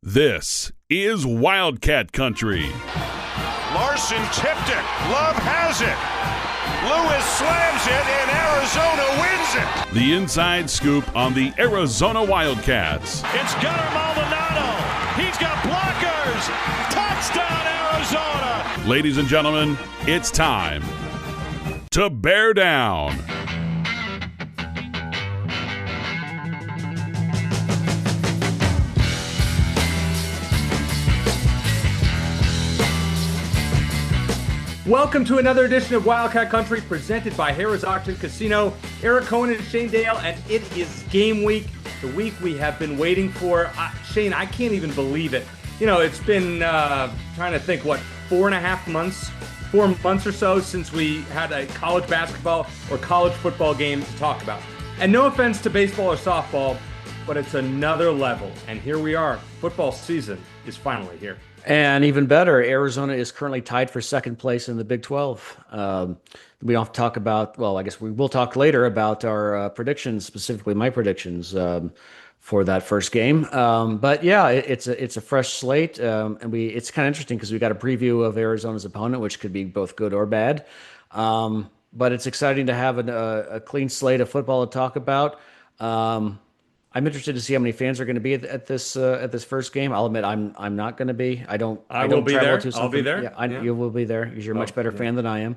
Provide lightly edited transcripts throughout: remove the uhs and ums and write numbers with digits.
This is Wildcat Country. Larson tipped it. Love has it. Lewis slams it, and Arizona wins it. The inside scoop on the Arizona Wildcats. It's Gunnar Maldonado. He's got blockers. Touchdown, Arizona. Ladies and gentlemen, it's time to bear down. Welcome to another edition of Wildcat Country presented by Harrah's Auction Casino. Eric Cohen and Shane Dale, and it is game week, the week we have been waiting for. Shane, I can't even believe it. You know, it's been, trying to think, 4 months or so since we had a college basketball or college football game to talk about. And no offense to baseball or softball, but it's another level. And here we are. Football season is finally here. And even better, Arizona is currently tied for second place in the Big 12. We don't have to talk about, well, I guess we will talk later about our predictions, specifically my predictions for that first game. But yeah, it's a fresh slate, and it's kind of interesting because we got a preview of Arizona's opponent, which could be both good or bad. But it's exciting to have a clean slate of football to talk about. I'm interested to see how many fans are going to be at this first game. I'll admit I'm not going to be. I will be there. I'll be there. Yeah, you will be there because you're a much better fan than I am.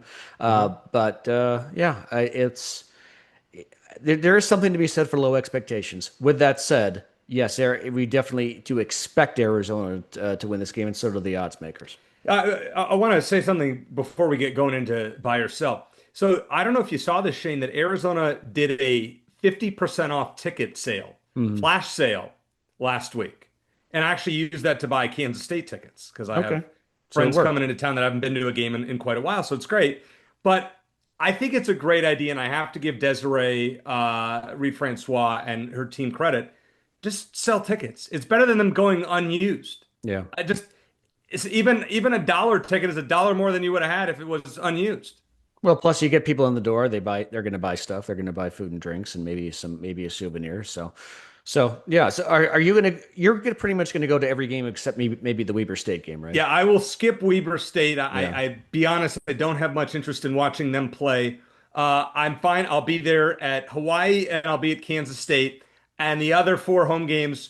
There is something to be said for low expectations. With that said, yes, we definitely do expect Arizona to win this game, and so do the odds makers. I want to say something before we get going into buy or sell. So I don't know if you saw this, Shane, that Arizona did a 50% off ticket sale. Flash sale last week, and I actually used that to buy Kansas State tickets because I have friends coming into town that haven't been to a game in quite a while, so it's great. But I think it's a great idea, and I have to give Desiree Reed-Francois and her team credit. Just sell tickets. It's better than them going unused. Yeah, it's even $1 ticket is $1 more than you would have had if it was unused. Well, plus you get people in the door. They're going to buy stuff. They're going to buy food and drinks and maybe a souvenir. So yeah. So you're pretty much going to go to every game except maybe the Weber State game, right? Yeah, I will skip Weber State. I be honest, I don't have much interest in watching them play. I'm fine. I'll be there at Hawaii and I'll be at Kansas State, and the other 4 home games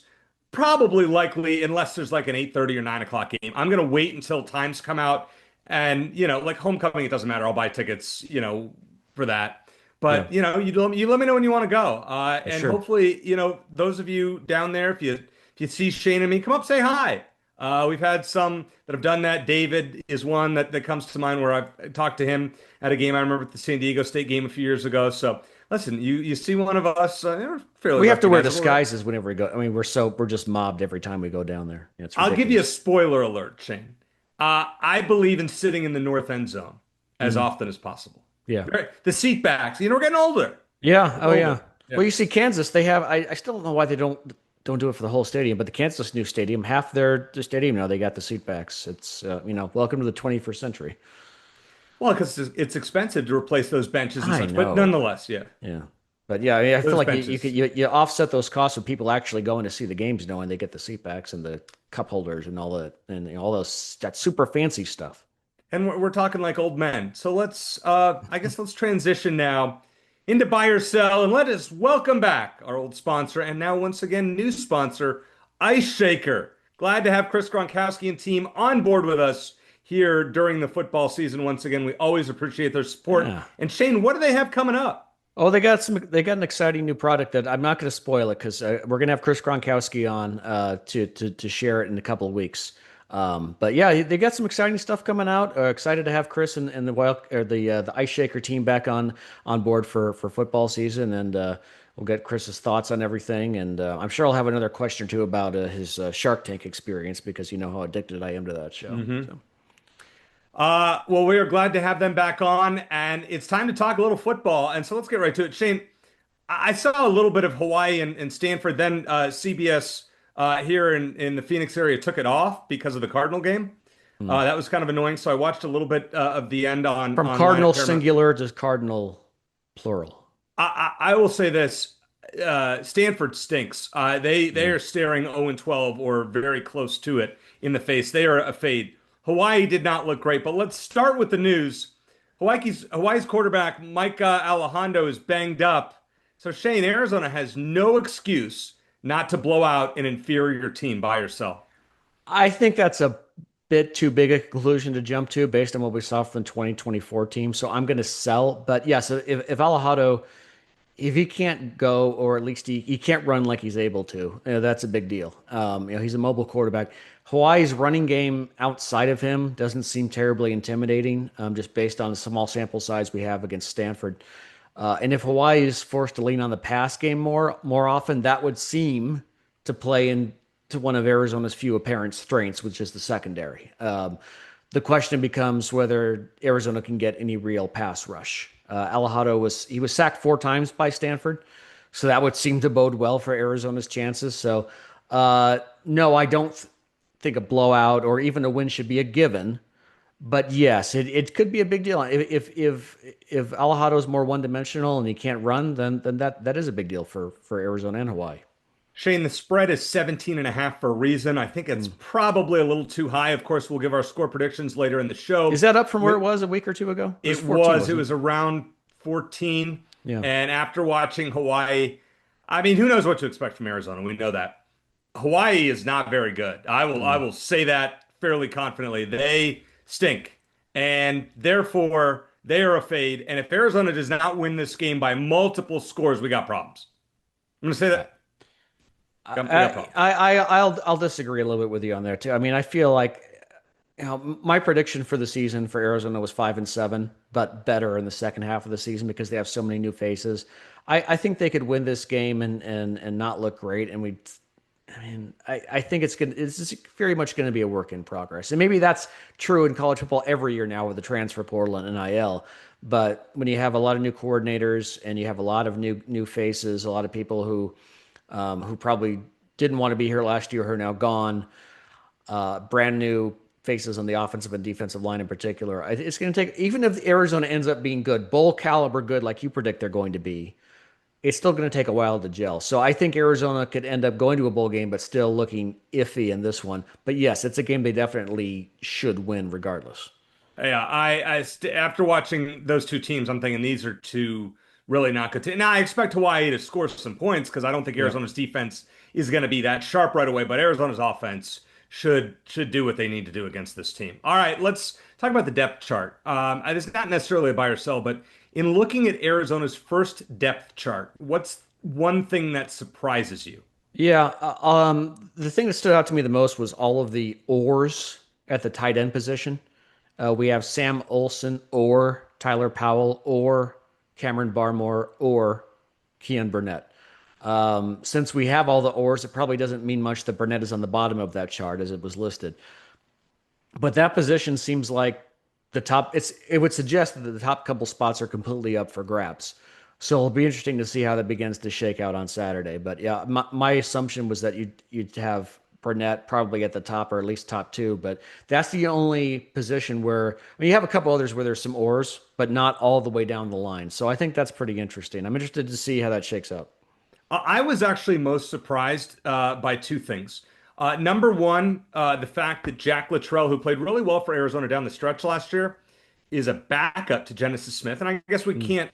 probably likely, unless there's like an 8:30 or 9 o'clock game. I'm going to wait until times come out. And, like homecoming, it doesn't matter. I'll buy tickets, for that. But, you let me know when you want to go. And sure. Hopefully, those of you down there, if you see Shane and me, come up, say hi. We've had some that have done that. David is one that comes to mind where I've talked to him at a game. I remember at the San Diego State game a few years ago. So listen, you see one of us, we have to wear disguises whenever we go. I mean, we're just mobbed every time we go down there. I'll give you a spoiler alert, Shane. I believe in sitting in the north end zone as often as possible. Yeah. The seat backs. We're getting older. Yeah. Oh, yeah. Well, you see, Kansas, they have. I still don't know why they don't do it for the whole stadium, but the Kansas new stadium, half their stadium now, they got the seat backs. It's welcome to the 21st century. Well, because it's expensive to replace those benches and such, but nonetheless, yeah. Yeah. But yeah, I feel like you offset those costs with people actually going to see the games, knowing they get the seat backs and the cup holders and all that, and all that super fancy stuff. And we're talking like old men. So let's transition now into buy or sell, and let us welcome back our old sponsor and now once again new sponsor, Ice Shaker. Glad to have Chris Gronkowski and team on board with us here during the football season. Once again, we always appreciate their support. Yeah. And Shane, what do they have coming up? Oh, they got an exciting new product that I'm not going to spoil it because we're going to have Chris Gronkowski on to share it in a couple of weeks. But yeah, they got some exciting stuff coming out. Excited to have Chris and the Ice Shaker team back on board for football season, and we'll get Chris's thoughts on everything. And I'm sure I'll have another question or two about his Shark Tank experience because you know how addicted I am to that show. Mm-hmm. So. Well, we are glad to have them back on, and it's time to talk a little football. And so let's get right to it. Shane, I saw a little bit of Hawaii and Stanford, then CBS here in the Phoenix area took it off because of the Cardinal game. That was kind of annoying. So I watched a little bit of the end on Cardinal singular to Cardinal plural. I will say this. Stanford stinks. They are staring 0-12 or very close to it in the face. They are a fade. Hawaii did not look great, but let's start with the news. Hawaii's quarterback Micah Alejandro is banged up. So Shane, Arizona has no excuse not to blow out an inferior team by yourself. I think that's a bit too big a conclusion to jump to based on what we saw from the 2024 team. So I'm going to sell. But yes, if Alejandro, if he can't go, or at least he can't run like he's able to, that's a big deal. He's a mobile quarterback. Hawaii's running game outside of him doesn't seem terribly intimidating, just based on the small sample size we have against Stanford. And if Hawaii is forced to lean on the pass game more often, that would seem to play into one of Arizona's few apparent strengths, which is the secondary. The question becomes whether Arizona can get any real pass rush. Alejandro was sacked 4 times by Stanford, so that would seem to bode well for Arizona's chances. So no, I don't think a blowout or even a win should be a given. But yes, it could be a big deal. If Alejandro is more one dimensional and he can't run, then that is a big deal for Arizona and Hawaii. Shane, the spread is 17.5 for a reason. I think it's probably a little too high. Of course, we'll give our score predictions later in the show. Is that up from where it was a week or two ago? It was. It was around 14. Yeah. And after watching Hawaii, I mean, who knows what to expect from Arizona? We know that. Hawaii is not very good. I will say that fairly confidently. They stink. And therefore, they are a fade. And if Arizona does not win this game by multiple scores, we got problems. I'm going to say that. I'll disagree a little bit with you on there too. I mean, I feel like my prediction for the season for Arizona was 5-7, but better in the second half of the season because they have so many new faces. I think they could win this game and not look great. And I think it's very much going to be a work in progress. And maybe that's true in college football every year now with the transfer portal and NIL. But when you have a lot of new coordinators and you have a lot of new faces, a lot of people who probably didn't want to be here last year who are now gone, brand new faces on the offensive and defensive line in particular. It's going to take, even if Arizona ends up being good, bowl caliber good like you predict they're going to be, it's still going to take a while to gel. So I think Arizona could end up going to a bowl game, but still looking iffy in this one. But yes, it's a game they definitely should win regardless. Yeah, after watching those two teams, I'm thinking these are two really not good teams. Now, I expect Hawaii to score some points because I don't think Arizona's defense is going to be that sharp right away, but Arizona's offense should do what they need to do against this team. All right, let's talk about the depth chart. It's not necessarily a buy or sell, but in looking at Arizona's first depth chart, what's one thing that surprises you? Yeah, the thing that stood out to me the most was all of the ors at the tight end position. We have Sam Olsen or Tyler Powell or Cameron Barmore or Keon Burnett. Since we have all the ors, it probably doesn't mean much that Burnett is on the bottom of that chart as it was listed. But that position seems like the top. It would suggest that the top couple spots are completely up for grabs. So it'll be interesting to see how that begins to shake out on Saturday. But yeah, my assumption was that you'd have Burnett probably at the top or at least top 2. But that's the only position where, I mean, you have a couple others where there's some ors, but not all the way down the line. So I think that's pretty interesting. I'm interested to see how that shakes out. I was actually most surprised by two things. Number one, the fact that Jack Luttrell, who played really well for Arizona down the stretch last year, is a backup to Genesis Smith. And I guess we can't.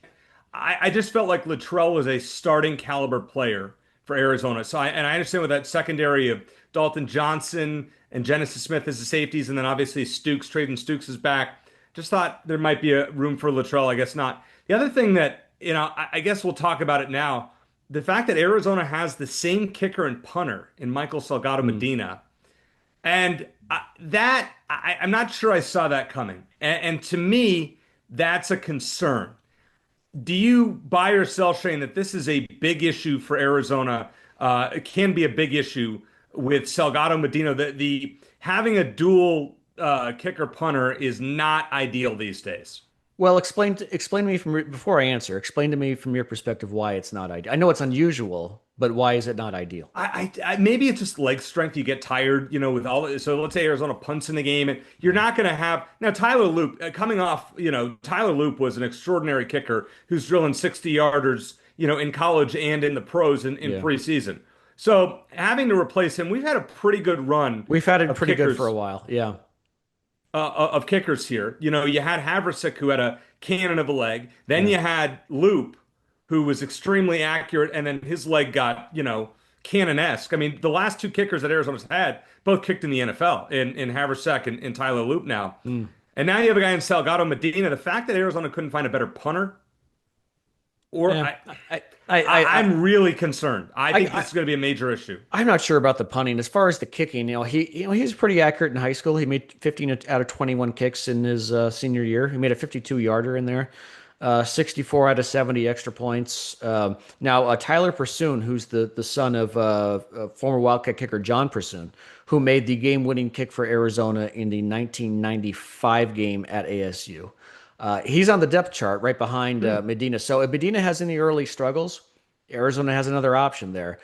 I just felt like Luttrell was a starting caliber player for Arizona. So I understand with that secondary of Dalton Johnson and Genesis Smith as the safeties, and then obviously Traden Stukes is back. Just thought there might be a room for Luttrell. I guess not. The other thing that, I guess we'll talk about it now. The fact that Arizona has the same kicker and punter in Michael Salgado Medina, and I'm not sure I saw that coming. And to me, that's a concern. Do you buy or sell, Shane, that this is a big issue for Arizona? It can be a big issue with Salgado Medina. The having a dual kicker punter is not ideal these days. Well, explain to me before I answer. Explain to me from your perspective why it's not ideal. I know it's unusual, but why is it not ideal? I maybe it's just leg strength. You get tired, with all. So let's say Arizona punts in the game, and you're not going to have now Tyler Loop coming off. Tyler Loop was an extraordinary kicker who's drilling 60-yarders in college and in the pros in preseason. So having to replace him, we've had a pretty good run. We've had it pretty kickers, good for a while. Yeah. Of kickers here. You had Haversick, who had a cannon of a leg. Then you had Loop, who was extremely accurate, and then his leg got, cannon-esque. I mean, the last two kickers that Arizona's had both kicked in the NFL, in Haversick and Tyler Loop now. And now you have a guy in Salgado Medina. The fact that Arizona couldn't find a better punter, I'm really concerned. I think this is going to be a major issue. I'm not sure about the punting. As far as the kicking, he was pretty accurate in high school. He made 15 out of 21 kicks in his senior year. He made a 52-yarder in there. 64 out of 70 extra points. Now, Tyler Pursoon, who's the son of former Wildcat kicker John Pursoon, who made the game-winning kick for Arizona in the 1995 game at ASU. He's on the depth chart right behind Medina. So if Medina has any early struggles, Arizona has another option there.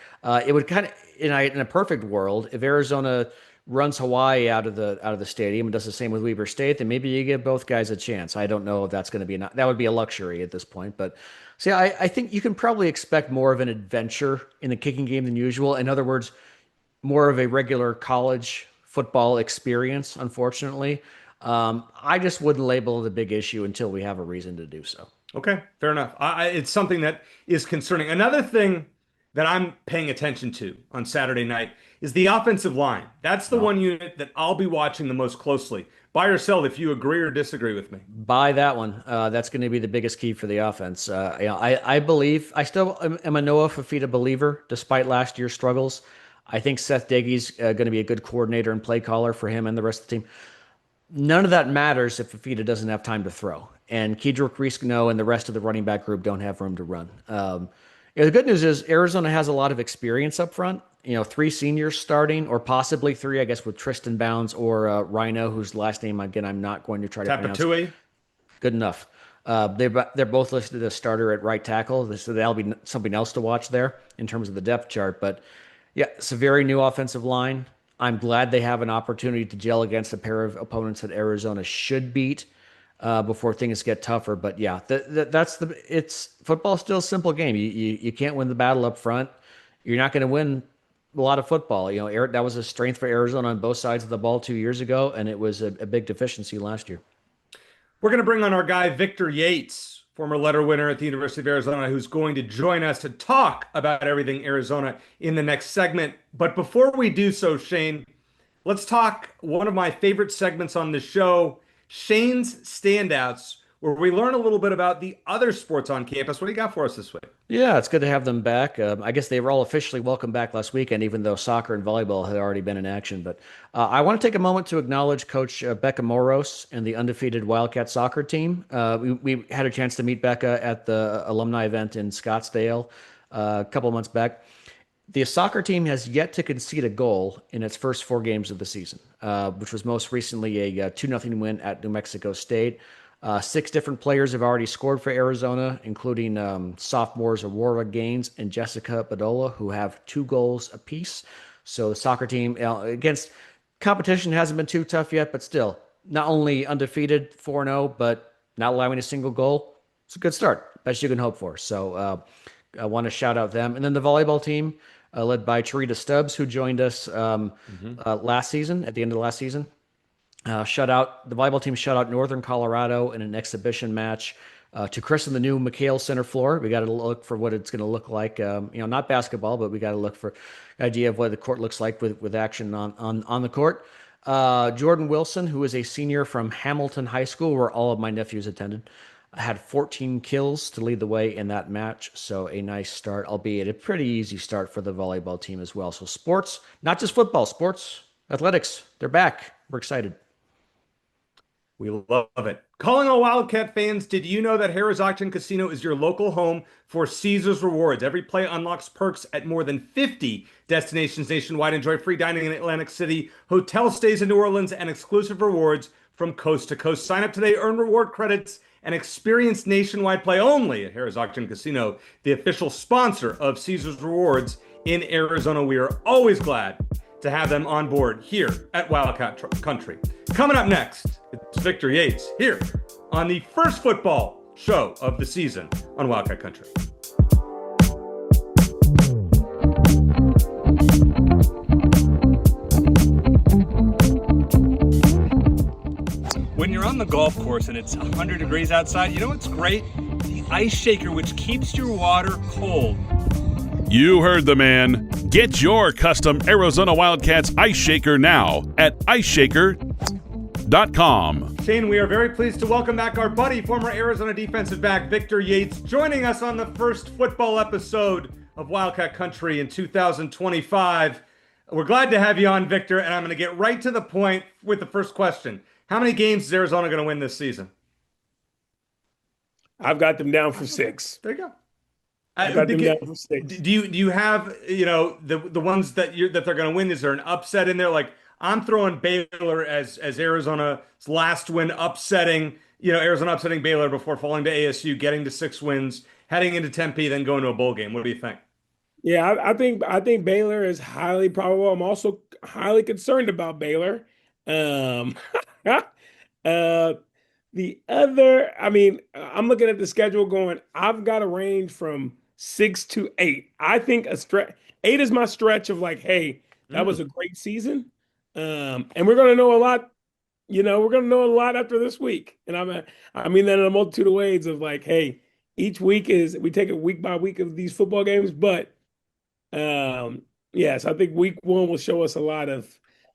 It would kind of, in a perfect world, if Arizona runs Hawaii out of the stadium and does the same with Weber State, then maybe you give both guys a chance. I don't know if that's going to be that would be a luxury at this point. But see, I think you can probably expect more of an adventure in the kicking game than usual. In other words, more of a regular college football experience, unfortunately. I just wouldn't label it a big issue until we have a reason to do so. Okay, fair enough. It's something that is concerning. Another thing that I'm paying attention to on Saturday night is the offensive line. That's the one unit that I'll be watching the most closely. Buy or sell if you agree or disagree with me. Buy that one. That's going to be the biggest key for the offense. I believe, I still am a Noah Fafita believer, despite last year's struggles. I think Seth Diggy's going to be a good coordinator and play caller for him and the rest of the team. None of that matters if Fafita doesn't have time to throw. And Kedrick Reescano and the rest of the running back group don't have room to run. The good news is Arizona has a lot of experience up front. 3 seniors starting, or possibly 3, I guess, with Tristan Bounds or Rhino, whose last name, again, I'm not going to try to pronounce. Tapatui? Good enough. They're both listed as starter at right tackle, so that'll be something else to watch there in terms of the depth chart. But, yeah, it's a very new offensive line. I'm glad they have an opportunity to gel against a pair of opponents that Arizona should beat before things get tougher. But yeah, it's football's still a simple game. You can't win the battle up front. You're not going to win a lot of football. That was a strength for Arizona on both sides of the ball 2 years ago, and it was a big deficiency last year. We're going to bring on our guy, Victor Yates, former letter winner at the University of Arizona, who's going to join us to talk about everything Arizona in the next segment. But before we do so, Shane, let's talk one of my favorite segments on the show, Shane's Standouts, where we learn a little bit about the other sports on campus. What do you got for us this week? Yeah, it's good to have them back. I guess they were all officially welcome back last weekend, even though soccer and volleyball had already been in action. But I want to take a moment to acknowledge Coach Becca Moros and the undefeated Wildcat soccer team. We had a chance to meet Becca at the alumni event in Scottsdale a couple of months back. The soccer team has yet to concede a goal in its first 4 games of the season, which was most recently a 2-0 win at New Mexico State. 6 different players have already scored for Arizona, including sophomores Aurora Gaines and Jessica Badola, who have 2 goals apiece. So the soccer team against competition hasn't been too tough yet, but still not only undefeated 4-0, but not allowing a single goal. It's a good start. Best you can hope for. So I want to shout out them. And then the volleyball team, led by Charita Stubbs, who joined us last season, at the end of the last season. The volleyball team shut out Northern Colorado in an exhibition match to christen the new McHale Center floor. We got to look for what it's going to look like. Not basketball, but we got to look for an idea of what the court looks like with action on the court. Jordan Wilson, who is a senior from Hamilton High School, where all of my nephews attended, had 14 kills to lead the way in that match. So a nice start, albeit a pretty easy start for the volleyball team as well. So sports, not just football, sports, athletics, they're back. We're excited. We love it. Calling all Wildcat fans, did you know that Harrah's Auction Casino is your local home for Caesars Rewards? Every play unlocks perks at more than 50 destinations nationwide. Enjoy free dining in Atlantic City, hotel stays in New Orleans, and exclusive rewards from coast to coast. Sign up today, earn reward credits, and experience nationwide play only at Harrah's Auction Casino, the official sponsor of Caesars Rewards in Arizona. We are always glad to have them on board here at Wildcat Country. Coming up next, it's Victor Yates here on the first football show of the season on Wildcat Country. When you're on the golf course and it's 100 degrees outside, you know what's great? The ice shaker, which keeps your water cold. You heard the man. Get your custom Arizona Wildcats ice shaker now at iceshaker.com. Shane, we are very pleased to welcome back our buddy, former Arizona defensive back Victor Yates, joining us on the first football episode of Wildcat Country in 2025. We're glad to have you on, Victor, and I'm going to get right to the point with the first question. How many games is Arizona going to win this season? I've got them down for 6. There you go. I've got them down for 6. Do you have the ones that they're going to win? Is there an upset in there? Like I'm throwing Baylor as Arizona's last win, Arizona upsetting Baylor before falling to ASU, getting to 6 wins, heading into Tempe, then going to a bowl game. What do you think? Yeah, I think Baylor is highly probable. I'm also highly concerned about Baylor. The other, I'm looking at the schedule going, I've got a range from 6 to 8. I think 8 is my stretch of like, hey, that was a great season. And we're going to know a lot, we're going to know a lot after this week. And I mean that in a multitude of ways of like, hey, each week we take it week by week of these football games. But yes, I think week 1 will show us a lot of,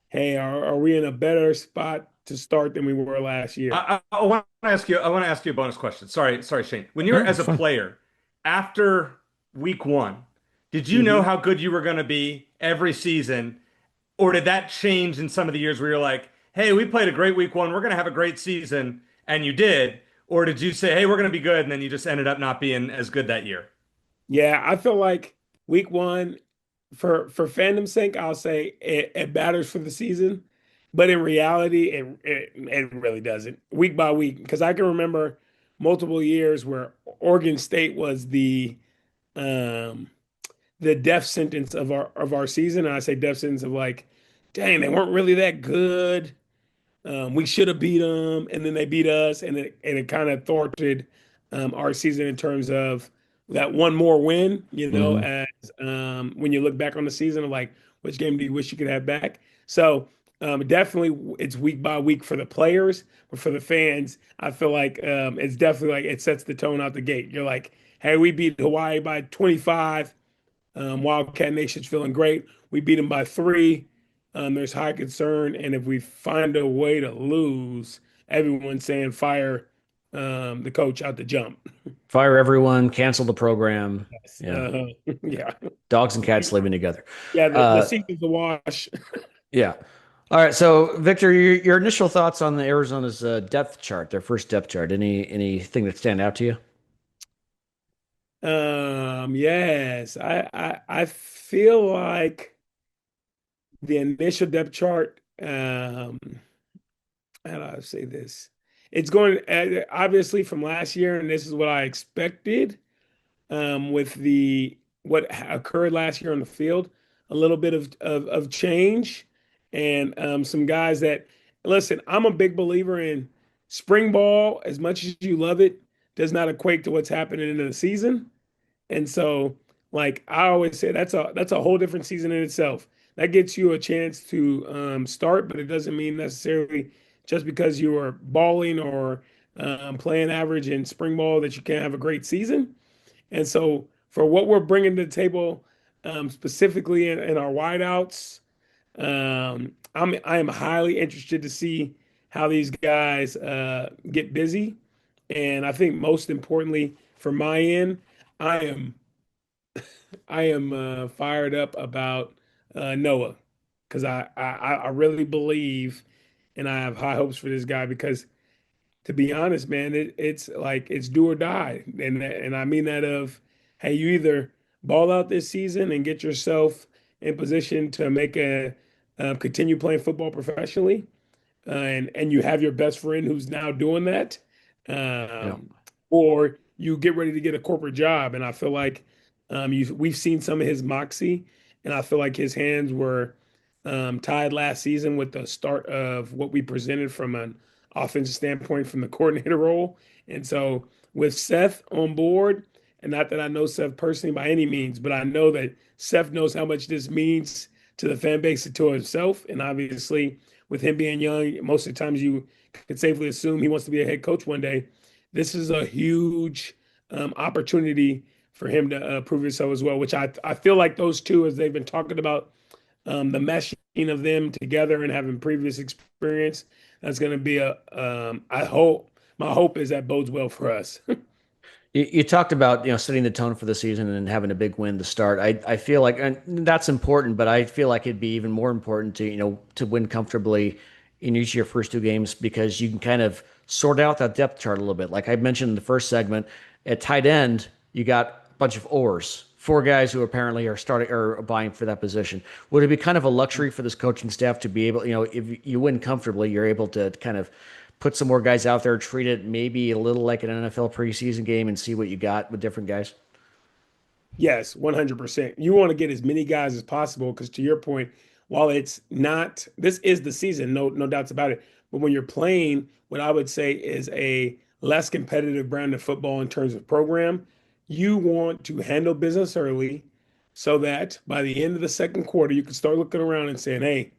hey, are we in a better spot to start than we were last year? I want to ask you a bonus question. Sorry, Shane. When you're as a player after week 1, did you know how good you were going to be every season, or did that change in some of the years where you're like, hey, we played a great week 1, we're going to have a great season, and you did? Or did you say, hey, we're going to be good, and then you just ended up not being as good that year? Yeah, I feel like week 1, for fandom's sake, I'll say it matters for the season. But in reality, it really doesn't. Week by week, because I can remember multiple years where Oregon State was the death sentence of our season. And I say death sentence of like, dang, they weren't really that good. We should have beat them, and then they beat us, and it kind of thwarted our season in terms of that one more win. As when you look back on the season, of like, which game do you wish you could have back? So. Definitely, it's week by week for the players, but for the fans, I feel like it's definitely like it sets the tone out the gate. You're like, hey, we beat Hawaii by 25. Wildcat Nation's feeling great. We beat them by 3. There's high concern, and if we find a way to lose, everyone's saying fire the coach out the jump. Fire everyone, cancel the program. Yeah, yeah. Dogs and cats living together. Yeah, the season's a wash. Yeah. All right, so Victor, your initial thoughts on the Arizona's depth chart, their first depth chart. Anything that stand out to you? Yes, I feel like the initial depth chart. How do I say this? It's going obviously from last year, and this is what I expected. With what occurred last year on the field, a little bit of change. And some guys that, listen, I'm a big believer in spring ball. As much as you love it, does not equate to what's happening in the season. And so, like I always say, that's a whole different season in itself. That gets you a chance to start, but it doesn't mean necessarily just because you are balling or playing average in spring ball that you can't have a great season. And so, for what we're bringing to the table, specifically in our wideouts. I am highly interested to see how these guys get busy, and I think most importantly for my end, I am fired up about Noah because I really believe and I have high hopes for this guy because to be honest, man, it's like it's do or die, and I mean that of hey, you either ball out this season and get yourself in position to make continue playing football professionally, and you have your best friend who's now doing that, or you get ready to get a corporate job. And I feel like we've seen some of his moxie, and I feel like his hands were tied last season with the start of what we presented from an offensive standpoint from the coordinator role. And so with Seth on board, and not that I know Seth personally by any means, but I know that Seth knows how much this means to the fan base and to himself. And obviously, with him being young, most of the times you can safely assume he wants to be a head coach one day. This is a huge opportunity for him to prove himself as well, which I feel like those two, as they've been talking about the meshing of them together and having previous experience, that's going to be my hope is that bodes well for us. You talked about, setting the tone for the season and having a big win to start. I feel like, and that's important, but I feel like it'd be even more important to, to win comfortably in each of your first two games because you can kind of sort out that depth chart a little bit. Like I mentioned in the first segment, at tight end, you got a bunch of oars, four guys who apparently are starting or buying for that position. Would it be kind of a luxury for this coaching staff to be able, if you win comfortably, you're able to kind of put some more guys out there, treat it maybe a little like an NFL preseason game and see what you got with different guys? Yes, 100%. You want to get as many guys as possible because, to your point, while it's not, this is the season, no doubts about it. But when you're playing, what I would say is a less competitive brand of football in terms of program, you want to handle business early so that by the end of the second quarter, you can start looking around and saying, hey,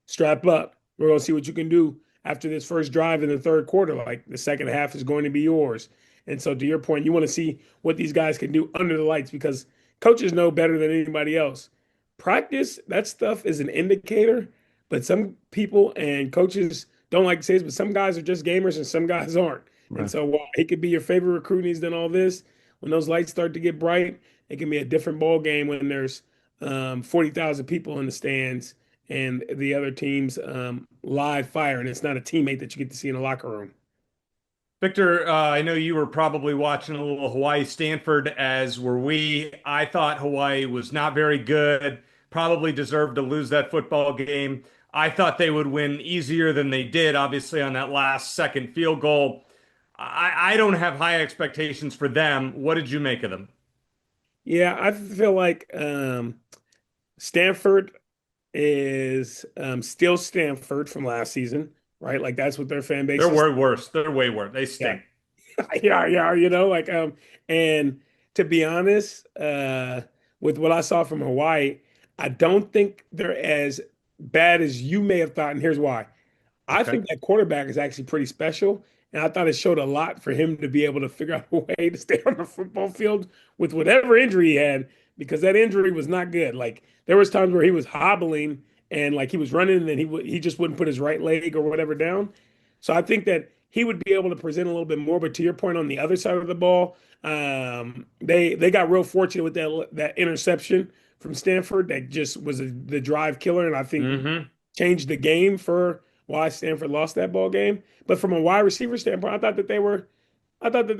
strap up. We're going to see what you can do after this first drive in the third quarter. Like the second half is going to be yours. And so, to your point, you want to see what these guys can do under the lights because coaches know better than anybody else. Practice, that stuff is an indicator, but some people and coaches don't like to say this, but some guys are just gamers and some guys aren't. And Right. so, while he could be your favorite recruit and he's done all this, when those lights start to get bright, it can be a different ball game when there's 40,000 people in the stands and the other team's live fire, and it's not a teammate that you get to see in the locker room. Victor, I know you were probably watching a little Hawaii Stanford, as were we. I thought Hawaii was not very good, probably deserved to lose that football game. I thought they would win easier than they did, obviously, on that last second field goal. I don't have high expectations for them. What did you make of them? Yeah, I feel like Stanford is still Stanford from last season, right? Like that's what their fan base They're is. way worse. They're way worse. They Yeah. stink. Yeah, yeah, and to be honest, with what I saw from Hawaii, I don't think they're as bad as you may have thought, and here's why. I Okay. think that quarterback is actually pretty special, and I thought it showed a lot for him to be able to figure out a way to stay on the football field with whatever injury he had, because that injury was not good. Like there was times where he was hobbling and like he was running, and then he just wouldn't put his right leg or whatever down. So I think that he would be able to present a little bit more. But to your point on the other side of the ball, they got real fortunate with that interception from Stanford that just was the drive killer, and I think Mm-hmm. changed the game for why Stanford lost that ball game. But from a wide receiver standpoint, I thought that they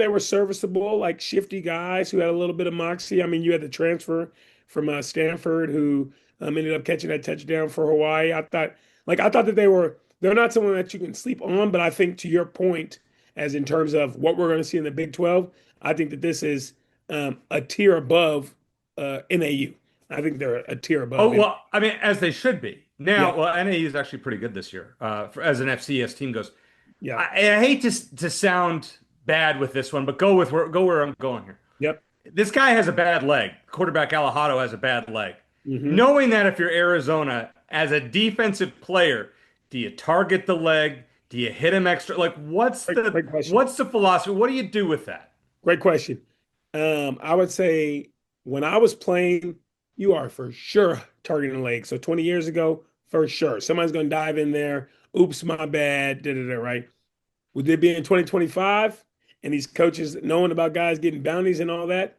were serviceable, like shifty guys who had a little bit of moxie. I mean, you had the transfer from Stanford who ended up catching that touchdown for Hawaii. I thought that they're not someone that you can sleep on, but I think to your point, as in terms of what we're going to see in the Big 12, I think that this is a tier above NAU. I think they're a tier Oh, above. well, I mean, as they should be. Yeah, Now, well, NAU is actually pretty good this year, as an FCS team goes. yeah, I hate to sound bad with this one, but go where I'm going here. yep. This guy has a bad leg. Quarterback Alejado has a bad leg. Hmm. Knowing that if you're Arizona, as a defensive player, do you target the leg? Do you hit him extra? Like, Great question. what's the philosophy? What do you do with that? Great question. I would say when I was playing, you are for sure targeting the leg. So 20 years ago, for sure, somebody's going to dive in there. Oops, my bad. Da, da, da, right? Would it be in 2025 and these coaches knowing about guys getting bounties and all that?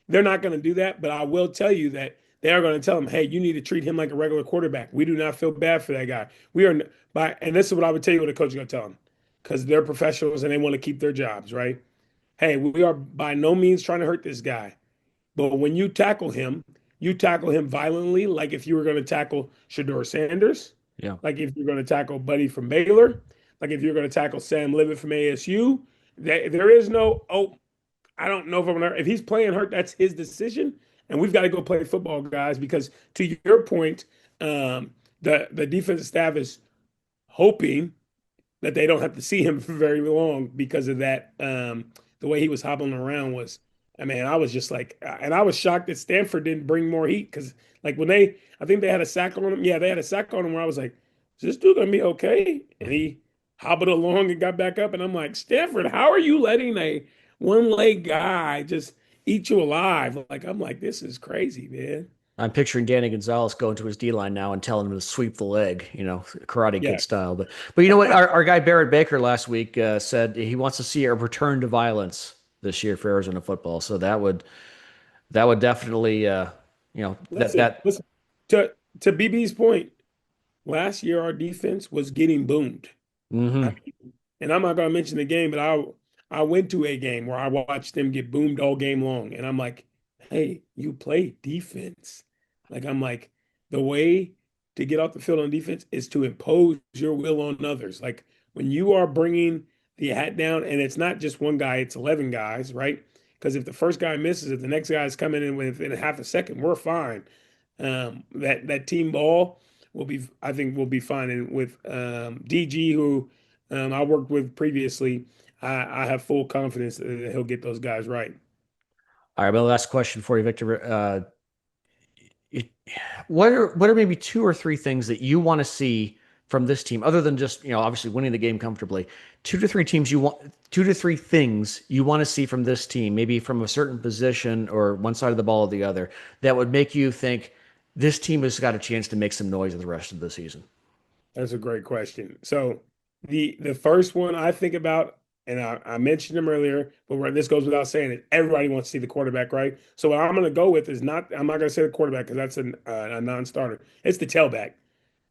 They're not going to do that. But I will tell you that they are going to tell him, hey, you need to treat him like a regular quarterback. We do not feel bad for that guy. We are and this is what I would tell you what a coach is going to tell them because they're professionals and they want to keep their jobs, right? Hey, we are by no means trying to hurt this guy. But when you tackle him violently, like if you were going to tackle Shador Sanders, Yeah. like if you're going to tackle Buddy from Baylor, like if you're going to tackle Sam Levitt from ASU, there is no, oh, I don't know if I'm gonna, if he's playing hurt, that's his decision. And we've got to go play football, guys, because to your point, the defensive staff is hoping that they don't have to see him for very long because of that. The way he was hobbling around I mean, I was just like, and I was shocked that Stanford didn't bring more heat because, like, I think they had a sack on him. Yeah, they had a sack on him where I was like, is this dude gonna be okay? And he hobbled along and got back up, and I'm like, Stanford, how are you letting a one-leg guy just eat you alive? Like, I'm like, this is crazy, man. I'm picturing Danny Gonzalez going to his D line now and telling him to sweep the leg, Karate Yeah, Kid style. But you know what? Our guy Barrett Baker last week said he wants to see a return to violence this year for Arizona football. So that would definitely that listen, that listen. To to BB's point, last year our defense was getting boomed. I hmm mean, and I'm not gonna mention the game, but I went to a game where I watched them get boomed all game long, and I'm like, hey, you play defense. Like I'm like, the way to get off the field on defense is to impose your will on others. Like when you are bringing the hat down, and it's not just one guy, it's 11 guys, right? Because if the first guy misses, if the next guy is coming in within a half a second, we're fine. That team ball will be, I think, will be fine. And with DG, who I worked with previously, I have full confidence that he'll get those guys right. All right, my last question for you, Victor. It- what are maybe two or three things that you want to see from this team, other than just obviously winning the game comfortably? Two to three things you want to see from this team, maybe from a certain position or one side of the ball or the other, that would make you think this team has got a chance to make some noise in the rest of the season. That's a great question. So the first one I think about, and I mentioned him earlier, but this goes without saying it. Everybody wants to see the quarterback, right? So what I'm going to go with is not. I'm not going to say the quarterback because that's a non-starter. It's the tailback.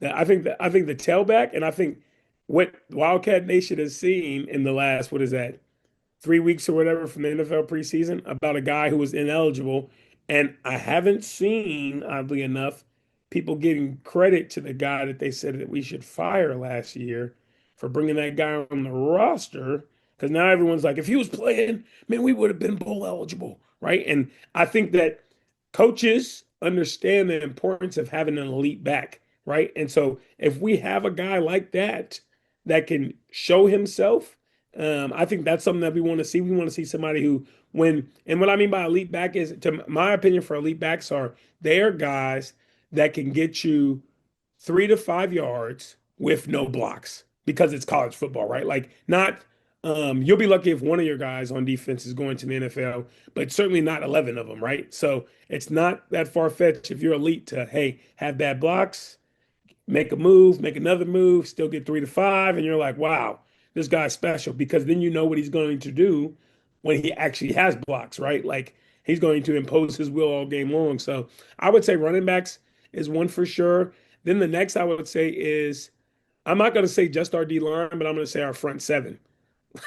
I think the tailback, and I think what Wildcat Nation has seen in the last, what is that, 3 weeks or whatever from the NFL preseason about a guy who was ineligible. And I haven't seen, oddly enough, people giving credit to the guy that they said that we should fire last year for bringing that guy on the roster. Because now everyone's like, if he was playing, man, we would have been bowl eligible, right? And I think that coaches understand the importance of having an elite back, right? And so if we have a guy like that that can show himself, I think that's something that we want to see. We want to see somebody who, and what I mean by elite back is, to my opinion, for elite backs they are guys that can get you 3 to 5 yards with no blocks because it's college football, right? Like not, you'll be lucky if one of your guys on defense is going to the NFL, but certainly not 11 of them, right? So it's not that far fetched if you're elite to, hey, have bad blocks, make a move, make another move, still get 3 to 5, and you're like, wow, this guy's special because then you know what he's going to do when he actually has blocks, right? Like he's going to impose his will all game long. So I would say running backs is one for sure. Then the next I would say is, I'm not going to say just our D line, but I'm going to say our front seven.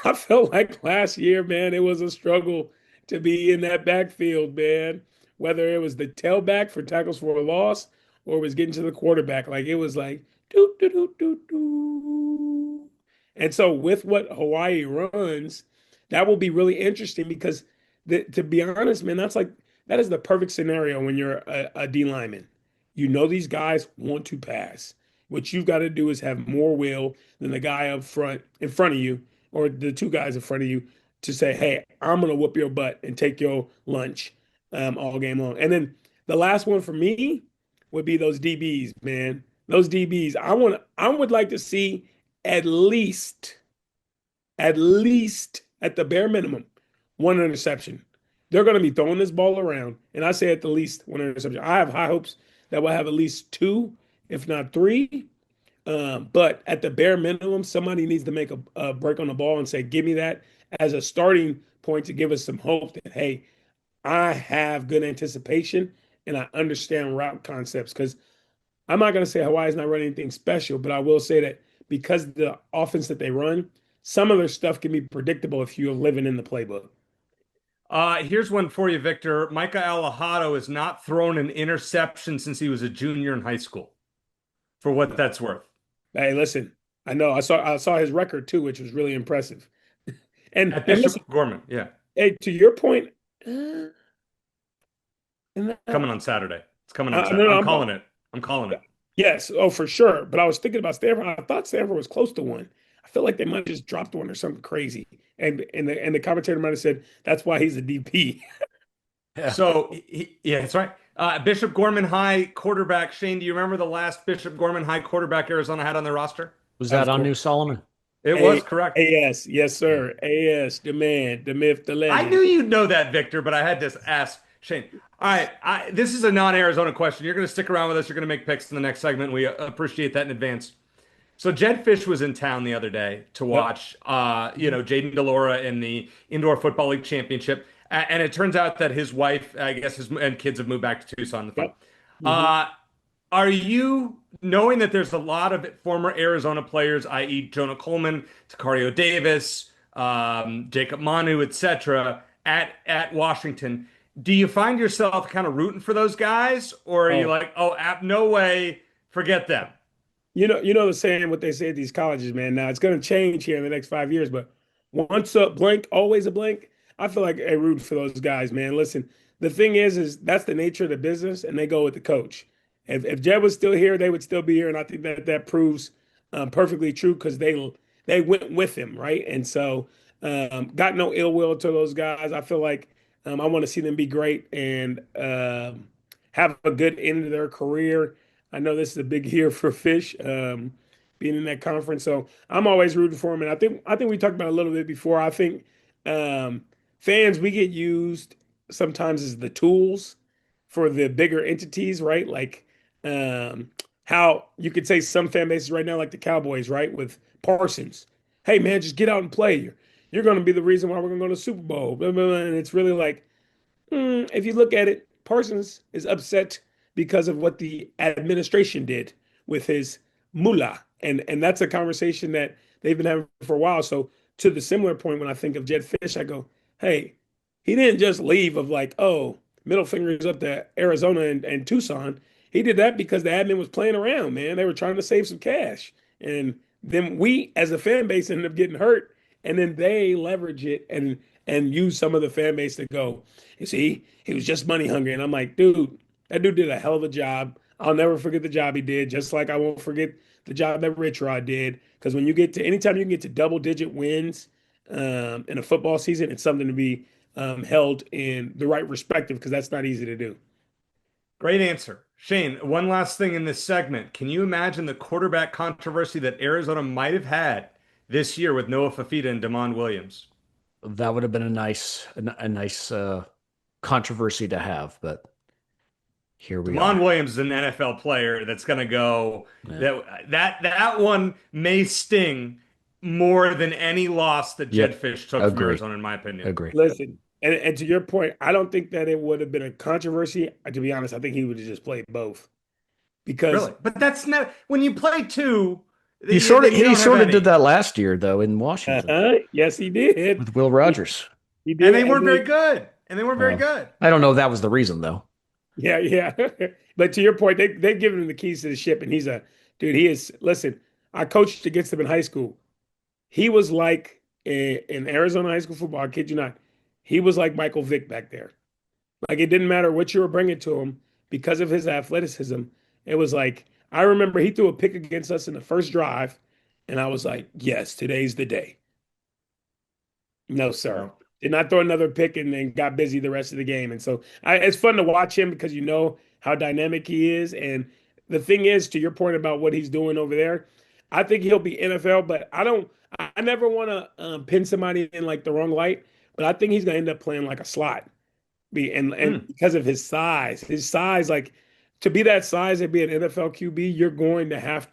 I felt like last year, man, it was a struggle to be in that backfield, man. Whether it was the tailback for tackles for a loss or it was getting to the quarterback, like it was like doo doo doo doo doo. And so with what Hawaii runs, that will be really interesting because to be honest, man, that is the perfect scenario when you're a D lineman. You know these guys want to pass. What you've got to do is have more will than the guy up front in front of you or the two guys in front of you to say, hey, I'm going to whoop your butt and take your lunch all game long. And then the last one for me would be those DBs, man. Those DBs. I would like to see at least, at the bare minimum, one interception. They're going to be throwing this ball around. And I say at the least one interception. I have high hopes that we'll have at least two, if not three. But at the bare minimum, somebody needs to make a break on the ball and say, give me that as a starting point to give us some hope that, hey, I have good anticipation and I understand route concepts. Because I'm not going to say Hawaii's not running anything special, but I will say that because the offense that they run, some of their stuff can be predictable if you're living in the playbook. Here's one for you, Victor. Micah Alejado has not thrown an interception since he was a junior in high school, for what that's worth. Hey, listen, I know I saw his record too, which was really impressive. And At and Bishop listen, Gorman, yeah, hey, to your point, and coming on Saturday. It's coming on no, Saturday. no, I'm calling it. I'm calling it. yes, oh for sure. But I was thinking about Stanford. I thought Stanford was close to one. I feel like they might have just dropped one or something crazy. And the commentator might have said that's why he's a DP. Yeah. So yeah, that's right. Bishop Gorman High quarterback. Shane, do you remember the last Bishop Gorman High quarterback Arizona had on their roster? Was that on New Solomon? It was correct. AS, yes, sir. AS, the man, the myth, the legend. I knew you'd know that, Victor, but I had to ask Shane. All right, this is a non-Arizona question. You're going to stick around with us. You're going to make picks in the next segment. We appreciate that in advance. So Jed Fish was in town the other day to watch, Jaden DeLora in the Indoor Football League Championship, and it turns out that his wife, I guess, and kids have moved back to Tucson. Yep. Are you knowing that there's a lot of former Arizona players, i.e., Jonah Coleman, Takario Davis, Jacob Manu, etc., at Washington? Do you find yourself kind of rooting for those guys, or are you like, no way, forget them? You know the saying, what they say at these colleges, man. Now it's going to change here in the next 5 years, but once a blank, always a blank. I feel like I root for those guys, man. Listen, the thing is that's the nature of the business, and they go with the coach. If Jed was still here, they would still be here, and I think that proves perfectly true because they went with him, right? And so got no ill will to those guys. I feel like I want to see them be great and have a good end of their career. I know this is a big year for Fish being in that conference, so I'm always rooting for him. And I think we talked about it a little bit before. I think fans, we get used sometimes as the tools for the bigger entities, right? Like how you could say some fan bases right now, like the Cowboys, right, with Parsons. Hey, man, just get out and play. You're going to be the reason why we're going to go to the Super Bowl. Blah, blah, blah. And it's really like, if you look at it, Parsons is upset because of what the administration did with his mullah. And that's a conversation that they've been having for a while. So to the similar point, when I think of Jed Fish, I go, hey, he didn't just leave of like, oh, middle fingers up to Arizona and Tucson. He did that because the admin was playing around, man. They were trying to save some cash. And then we, as a fan base, ended up getting hurt. And then they leverage it and use some of the fan base to go, you see, he was just money hungry. And I'm like, dude, that dude did a hell of a job. I'll never forget the job he did, just like I won't forget the job that Rich Rod did. Because when you get to, anytime you can get to double-digit wins in a football season, it's something to be held in the right perspective, because that's not easy to do. Great answer. Shane, one last thing in this segment. Can you imagine the quarterback controversy that Arizona might have had this year with Noah Fafita and Damon Williams? That would have been a nice controversy to have, but here we Damon are. Williams is an NFL player that's going to go. Yeah. That one may sting more than any loss that Jed Fish took from Arizona, in my opinion. Agree. Listen, and to your point, I don't think that it would have been a controversy. To be honest, I think he would have just played both. Because really, but that's not when you play two. He sort of did that last year though in Washington. Yes, he did with Will Rogers. He did, and they weren't very good. I don't know if that was the reason though. Yeah. But to your point, they've given him the keys to the ship, and he's a dude. He is. Listen, I coached against him in high school. He was like in Arizona high school football. I kid you not. He was like Michael Vick back there. Like, it didn't matter what you were bringing to him because of his athleticism. It was like, I remember he threw a pick against us in the first drive, and I was like, yes, today's the day. No, sir. Did not throw another pick and then got busy the rest of the game. And so it's fun to watch him because you know how dynamic he is. And the thing is, to your point about what he's doing over there, I think he'll be NFL, but I never want to pin somebody in like the wrong light, but I think he's going to end up playing like a slot. And because of his size, like to be that size and be an NFL QB, you're going to have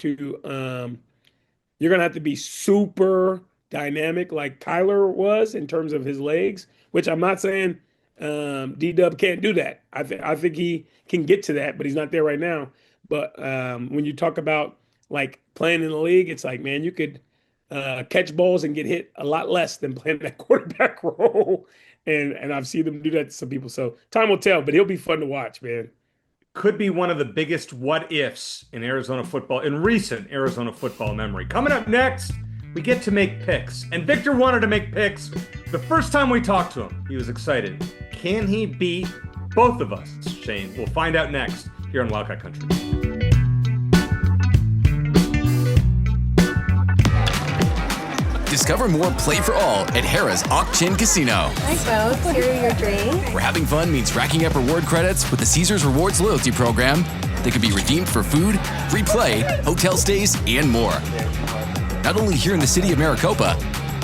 to be super dynamic like Kyler was in terms of his legs, which I'm not saying D-Dub can't do that. I think he can get to that, but he's not there right now. But when you talk about like playing in the league, it's like, man, you could catch balls and get hit a lot less than playing that quarterback role. And I've seen them do that to some people. So time will tell, but he'll be fun to watch, man. Could be one of the biggest what ifs in Arizona football, in recent Arizona football memory. Coming up next, we get to make picks. And Victor wanted to make picks. The first time we talked to him, he was excited. Can he beat both of us, Shane? We'll find out next here on Wildcat Country. Discover more Play for All at Harrah's Auction Casino. Hi, folks. Here are your drinks. Where having fun means racking up reward credits with the Caesars Rewards loyalty program that can be redeemed for food, free play, hotel stays, and more. Not only here in the city of Maricopa,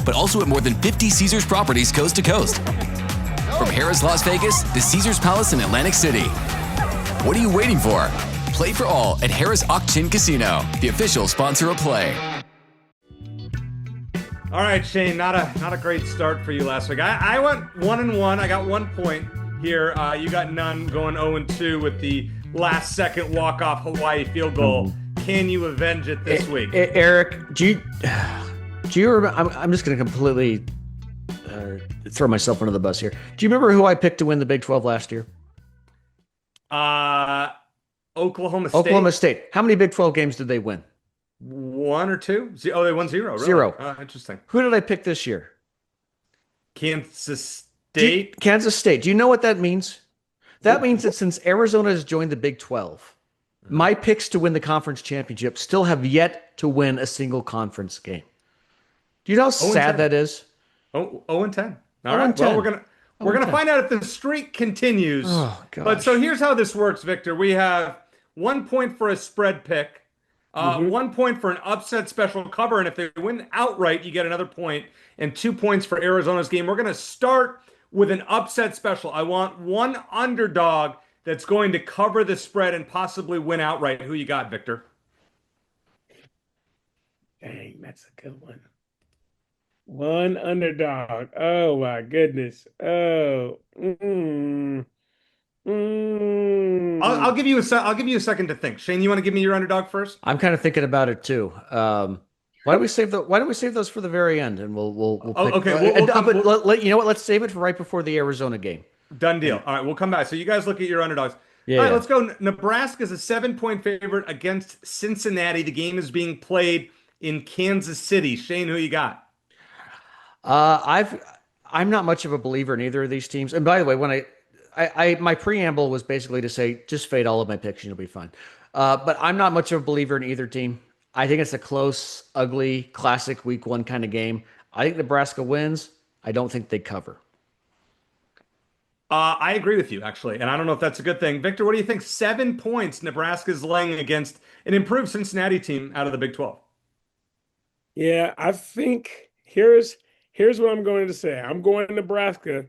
but also at more than 50 Caesars properties coast to coast. From Harrah's Las Vegas to Caesars Palace in Atlantic City. What are you waiting for? Play for All at Harrah's Auction Casino, the official sponsor of Play. All right, Shane, not a great start for you last week. I went 1-1. I got 1 point here. You got none, going 0-2 with the last-second walk-off Hawaii field goal. Can you avenge it this week? Eric, do you remember? I'm just going to completely throw myself under the bus here. Do you remember who I picked to win the Big 12 last year? Oklahoma State. Oklahoma State. How many Big 12 games did they win? 1 or 2? Oh, they won 0. Really? 0. Interesting. Who did I pick this year? Kansas State. Kansas State. Do you know what that means? That means that since Arizona has joined the Big 12, my picks to win the conference championship still have yet to win a single conference game. Do you know how sad that is? 0-10. All right. Well, we're gonna find out if the streak continues. Oh, gosh. But so here's how this works, Victor. We have 1 point for a spread pick, 1 point for an upset special cover, and if they win outright, you get another point, and 2 points for Arizona's game. We're gonna start with an upset special. I want one underdog that's going to cover the spread and possibly win outright. Who you got, Victor? Dang, that's a good one. One underdog. Oh my goodness. Oh. I'll give you a second to think. Shane, you want to give me your underdog first? I'm kind of thinking about it too. Why don't we save those for the very end, and we'll pick. Okay. But you know what? Let's save it for right before the Arizona game. Done deal. All right, we'll come back. So you guys look at your underdogs. Yeah. All right, let's go. Nebraska's a 7-point favorite against Cincinnati. The game is being played in Kansas City. Shane, who you got? I'm not much of a believer in either of these teams. And by the way, when my preamble was basically to say just fade all of my picks and you'll be fine. But I'm not much of a believer in either team. I think it's a close, ugly, classic week 1 kind of game. I think Nebraska wins. I don't think they cover. I agree with you, actually, and I don't know if that's a good thing. Victor, what do you think? 7 points Nebraska's laying against an improved Cincinnati team out of the Big 12. Yeah, I think here's what I'm going to say. I'm going to Nebraska,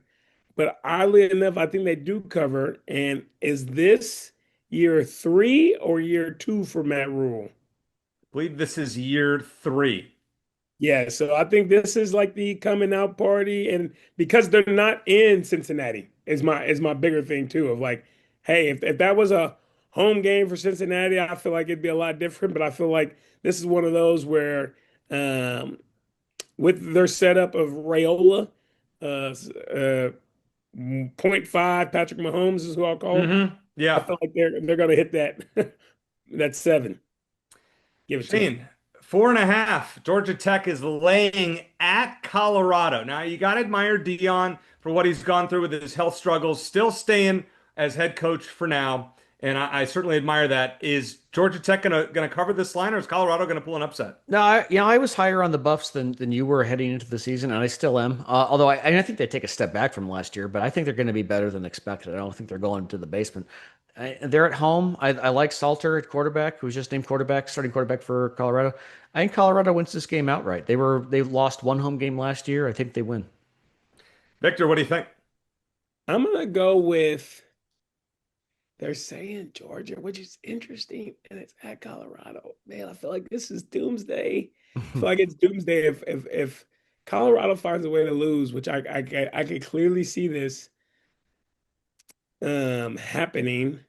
but oddly enough, I think they do cover. And is this year 3 or year 2 for Matt Rule? I believe this is year 3. Yeah, so I think this is like the coming out party, and because they're not in Cincinnati is my bigger thing too. Of like, hey, if that was a home game for Cincinnati, I feel like it'd be a lot different. But I feel like this is one of those where, with their setup of Raiola, 0.5 Patrick Mahomes is who I'll call him. Yeah, I feel like they're gonna hit that 7. Give it to me. 4.5. Georgia Tech is laying at Colorado. Now, you got to admire Dion for what he's gone through with his health struggles, still staying as head coach for now. And I certainly admire that. Is Georgia Tech gonna cover this line, or is Colorado going to pull an upset? No, I was higher on the Buffs than you were heading into the season, and I still am. Although I think they take a step back from last year, but I think they're going to be better than expected. I don't think they're going to the basement. They're at home. I like Salter at quarterback, who's just named starting quarterback for Colorado. I think Colorado wins this game outright. They lost 1 home game last year. I think they win. Victor, what do you think? I'm gonna go with. They're saying Georgia, which is interesting, and it's at Colorado. Man, I feel like this is doomsday. I feel like it's doomsday if Colorado finds a way to lose, which I can clearly see this happening.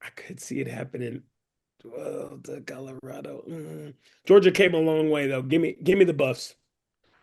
I could see it happening. Well, to Colorado. Georgia came a long way though. Give me the Buffs.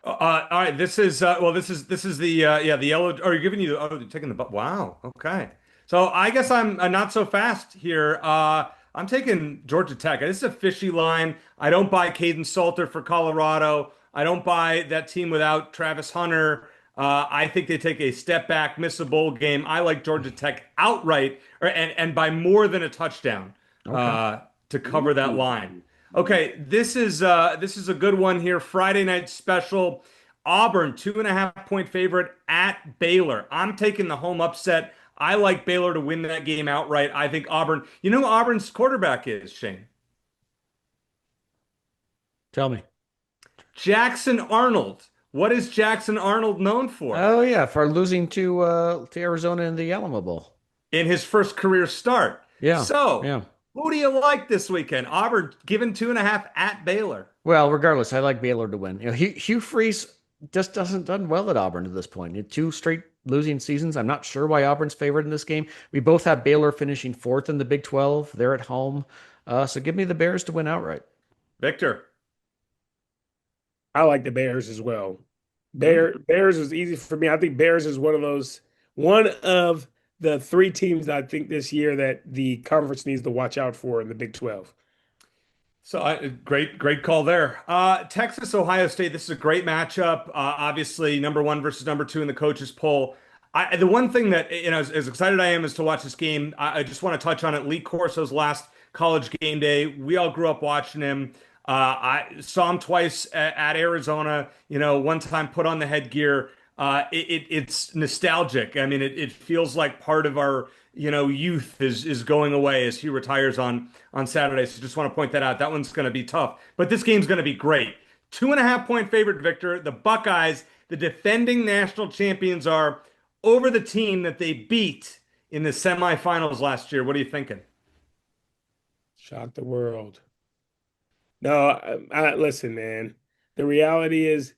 All right, this is the yellow. Are you giving you? Oh, you're taking the buff. Wow. Okay. So I guess I'm not so fast here. I'm taking Georgia Tech. This is a fishy line. I don't buy Caden Salter for Colorado. I don't buy that team without Travis Hunter. I think they take a step back, miss a bowl game. I like Georgia Tech outright, and by more than a touchdown to cover that line. Okay, this is a good one here. Friday night special. Auburn, 2.5 point favorite at Baylor. I'm taking the home upset. I like Baylor to win that game outright. I think Auburn, you know who Auburn's quarterback is, Shane? Tell me. Jackson Arnold. What is Jackson Arnold known for Oh yeah, for losing to Arizona in the Alamo Bowl. in his first career start? Yeah, So, yeah. who do you like this weekend? Auburn given 2.5 at Baylor. Well, regardless, I like Baylor to win. Hugh Freeze just doesn't done well at Auburn at this point. In two straight losing seasons. I'm not sure why Auburn's favored in this game. We both have Baylor finishing fourth in the Big 12. They're at home, so give me the Bears to win outright. Victor. I like the Bears as well. Hmm? Bears is easy for me. I think Bears is one of the three teams that I think this year that the conference needs to watch out for in the Big 12. So great call there. Texas, Ohio State. This is a great matchup. Obviously, number one versus number two in the coaches poll. The one thing that as excited I am is to watch this game. I just want to touch on it. Lee Corso's last college game day. We all grew up watching him. I saw him twice at Arizona. One time put on the headgear. It's nostalgic. I mean, it feels like part of our youth is going away as he retires on Saturday. So just want to point that out. That one's going to be tough, but this game's going to be great. 2.5 point favorite, Victor. The Buckeyes, the defending national champions, are over the team that they beat in the semifinals last year. What are you thinking? Shock the world. No, listen, man. The reality is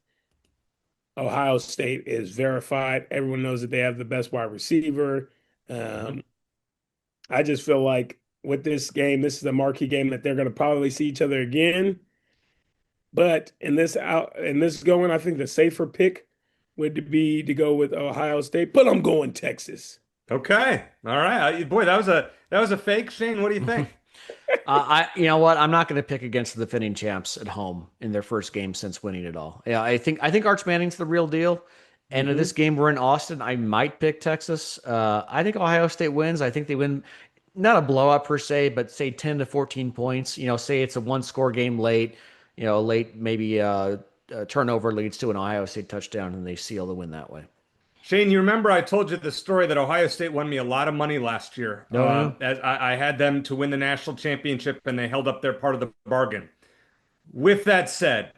Ohio State is verified. Everyone knows that they have the best wide receiver. Mhm. Um, I just feel like with this game, this is a marquee game that they're going to probably see each other again. But in this going, I think the safer pick would be to go with Ohio State. But I'm going Texas. Okay, all right. Boy, that was a fake. Shane, what do you think? You know what? I'm not going to pick against the defending champs at home in their first game since winning it all. Yeah, I think Arch Manning's the real deal. And in this Mhm. game, we're in Austin. I might pick Texas. I think Ohio State wins. I think they win, not a blowout per se, but say 10 to 14 points. Say it's a one-score game late. Late maybe a turnover leads to an Ohio State touchdown, and they seal the win that way. Shane, you remember I told you the story that Ohio State won me a lot of money last year. No, no. As I had them to win the national championship, and they held up their part of the bargain. With that said,